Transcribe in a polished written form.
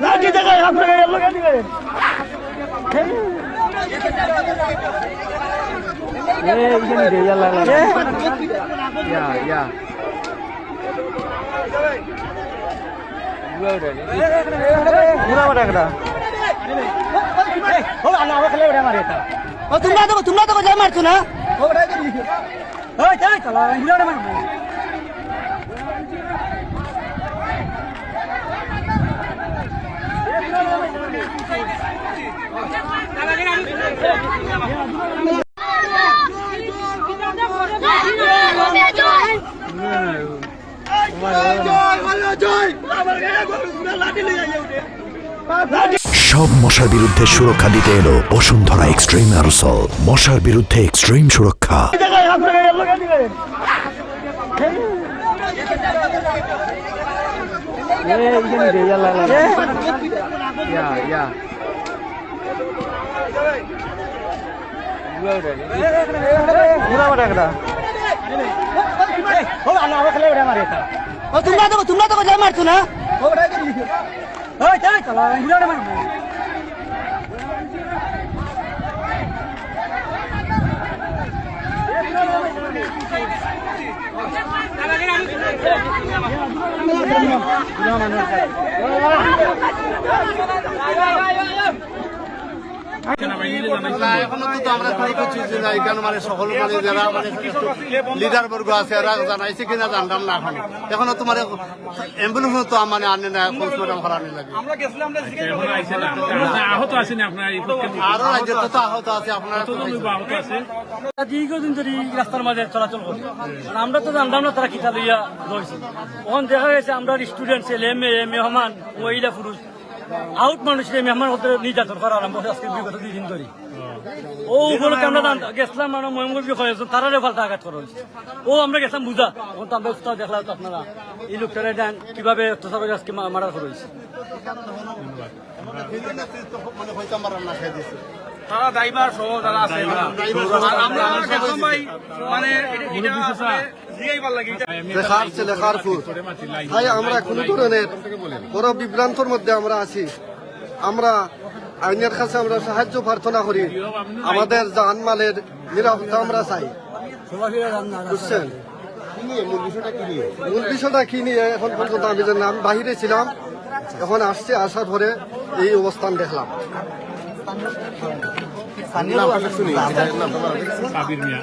লাঠি দেখায় আপনাকে লগে দিবেন তোমরা তো যাই মারছো না সব মশার বিরুদ্ধে সুরক্ষা দিতে এলো বসুন্ধরা এক্সট্রিম অ্যারোসল। মশার বিরুদ্ধে এক্সট্রিম সুরক্ষা। তোমরা তো যাই মারছো না এখনো তো আমরা ট্রাই করছি যে এখানে মানে সকল মানে যারা মানে লিডার বর্গ আছে এরা জানাইছে কিনা জানতাম না এখনো তোমার অ্যাম্বুলেন্স তো মানে আনে না পোস্টমর্টম করানি লাগে আহত আছেন আপনার আরো রাজ্যে তো আহত আছে আপনার আহত আছে দীর্ঘদিন ধরে রাস্তার মাঝে চলাচল করি আমরা তো জানতাম না তারা কিতা লইয়া রয়েছে ওখানে দেখা গেছে আমরা স্টুডেন্ট ছেলে মেয়ে মেহমান মহিলা পুরুষ আউট মানুষের মেহমান হতে নির্যাতন করা আরম্ভ আজকে বিগত 2 দিন ধরে ও উপলক্ষে আমরা গেছিলাম মানে মহিমগঞ্জ হয়েছে তারারে ফালতা আঘাত করা হয়েছে ও আমরা গেছিলাম বুঝা ও তো আমরা উৎসাহ দেখলাম তো আপনারা এই লোকটারে দেন কিভাবে অত্যাচার করে আজকে মারা করা হয়েছে তারা ড্রাইভার সহ যারা আছে আমরা মানে আমরা কোন ধরনের বড় বিভ্রান্তর মধ্যে আমরা আছি আমরা আইনের কাছে আমরা সাহায্য প্রার্থনা করি আমাদের জানমালের নিরাপত্তা আমরা চাই বুঝছেন মূল বিষয়টা কি নিয়ে এখন পর্যন্ত আমি জানি আমি বাহিরে ছিলাম এখন আসছে আসার পরে এই অবস্থান দেখলাম সাবির মিয়া